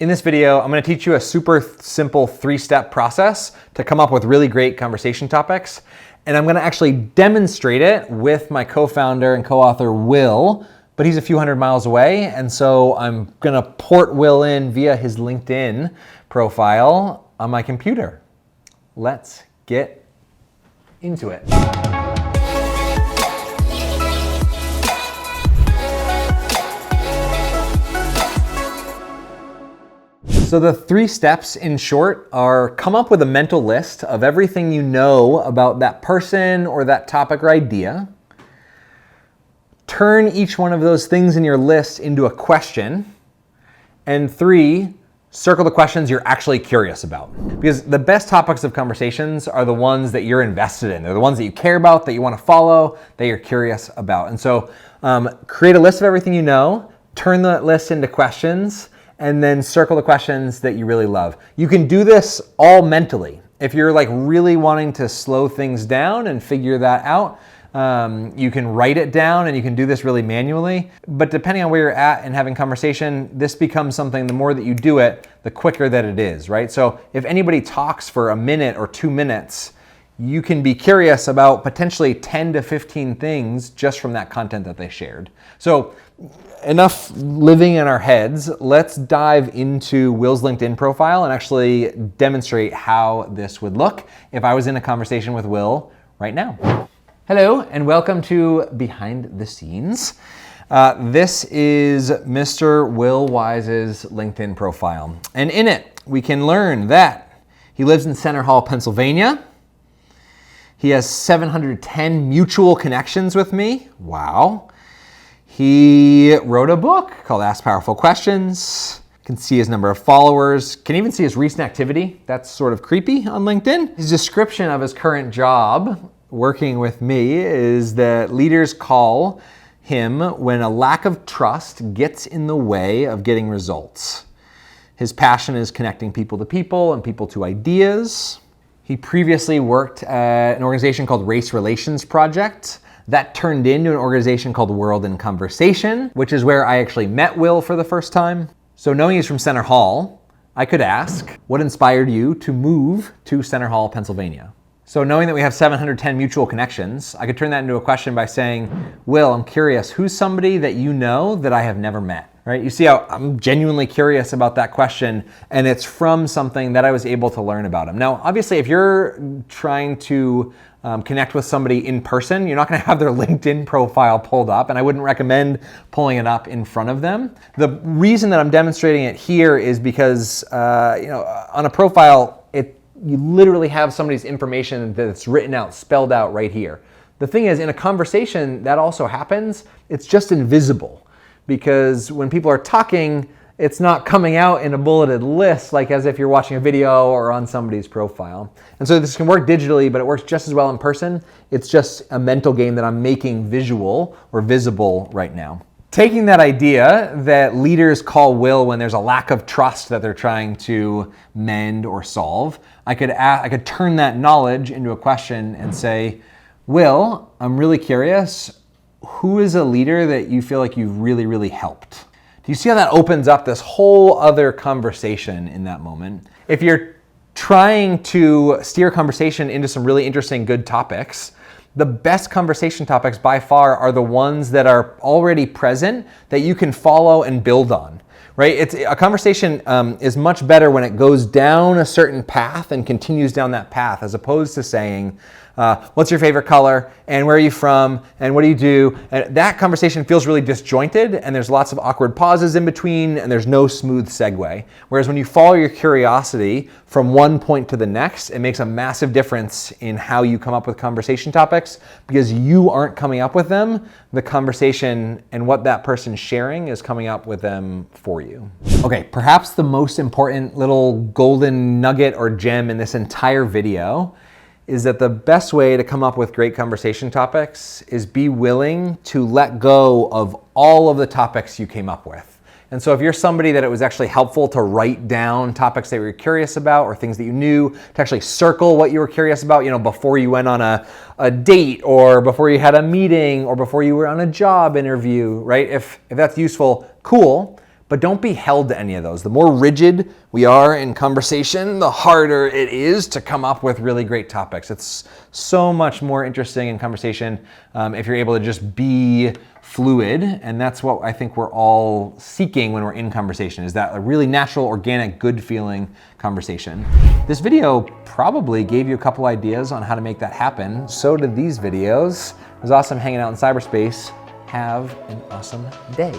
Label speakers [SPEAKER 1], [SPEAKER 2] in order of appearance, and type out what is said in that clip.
[SPEAKER 1] In this video, I'm going to teach you a super simple 3-step process to come up with really great conversation topics. And I'm going to actually demonstrate it with my co-founder and co-author, Will, but he's a few hundred miles away. And so I'm going to port Will in via his LinkedIn profile on my computer. Let's get into it. So the 3 steps in short are: come up with a mental list of everything you know about that person or that topic or idea. Turn each one of those things in your list into a question. And 3, circle the questions you're actually curious about. Because the best topics of conversations are the ones that you're invested in. They're the ones that you care about, that you want to follow, that you're curious about. And so create a list of everything you know, turn that list into questions, and then circle the questions that you really love. You can do this all mentally. If you're like really wanting to slow things down and figure that out, you can write it down and you can do this really manually. But depending on where you're at and having conversation, this becomes something, the more that you do it, the quicker that it is, right? So if anybody talks for a minute or 2 minutes, you can be curious about potentially 10 to 15 things just from that content that they shared. So enough living in our heads. Let's dive into Will's LinkedIn profile and actually demonstrate how this would look if I was in a conversation with Will right now. Hello, and welcome to Behind the Scenes. This is Mr. Will Wise's LinkedIn profile. And in it, we can learn that he lives in Center Hall, Pennsylvania. He has 710 mutual connections with me. Wow. He wrote a book called Ask Powerful Questions. You can see his number of followers. Can even see his recent activity. That's sort of creepy on LinkedIn. His description of his current job working with me is that leaders call him when a lack of trust gets in the way of getting results. His passion is connecting people to people and people to ideas. He previously worked at an organization called Race Relations Project. That turned into an organization called World in Conversation, which is where I actually met Will for the first time. So knowing he's from Center Hall, I could ask, what inspired you to move to Center Hall, Pennsylvania? So knowing that we have 710 mutual connections, I could turn that into a question by saying, Will, I'm curious, who's somebody that you know that I have never met? Right? You see how I'm genuinely curious about that question, and it's from something that I was able to learn about him. Now, obviously, if you're trying to connect with somebody in person, you're not going to have their LinkedIn profile pulled up, and I wouldn't recommend pulling it up in front of them. The reason that I'm demonstrating it here is because on a profile, you literally have somebody's information that's written out, spelled out right here. The thing is, in a conversation, that also happens. It's just invisible. Because when people are talking, it's not coming out in a bulleted list like as if you're watching a video or on somebody's profile. And so this can work digitally, but it works just as well in person. It's just a mental game that I'm making visual or visible right now. Taking that idea that leaders call Will when there's a lack of trust that they're trying to mend or solve, I could turn that knowledge into a question and say, Will, I'm really curious. Who is a leader that you feel like you've really, really helped? Do you see how that opens up this whole other conversation in that moment? If you're trying to steer a conversation into some really interesting, good topics, the best conversation topics by far are the ones that are already present that you can follow and build on. Right? A conversation is much better when it goes down a certain path and continues down that path, as opposed to saying, what's your favorite color, and where are you from, and what do you do? And that conversation feels really disjointed, and there's lots of awkward pauses in between, and there's no smooth segue. Whereas when you follow your curiosity from one point to the next, it makes a massive difference in how you come up with conversation topics, because you aren't coming up with them. The conversation and what that person's sharing is coming up with them for you. Okay, perhaps the most important little golden nugget or gem in this entire video is that the best way to come up with great conversation topics is be willing to let go of all of the topics you came up with. And so if you're somebody that it was actually helpful to write down topics that you were curious about or things that you knew, to actually circle what you were curious about, before you went on a date or before you had a meeting or before you were on a job interview, right? If that's useful, cool. But don't be held to any of those. The more rigid we are in conversation, the harder it is to come up with really great topics. It's so much more interesting in conversation if you're able to just be fluid, and that's what I think we're all seeking when we're in conversation, is that a really natural, organic, good feeling conversation. This video probably gave you a couple ideas on how to make that happen. So did these videos. It was awesome hanging out in cyberspace. Have an awesome day.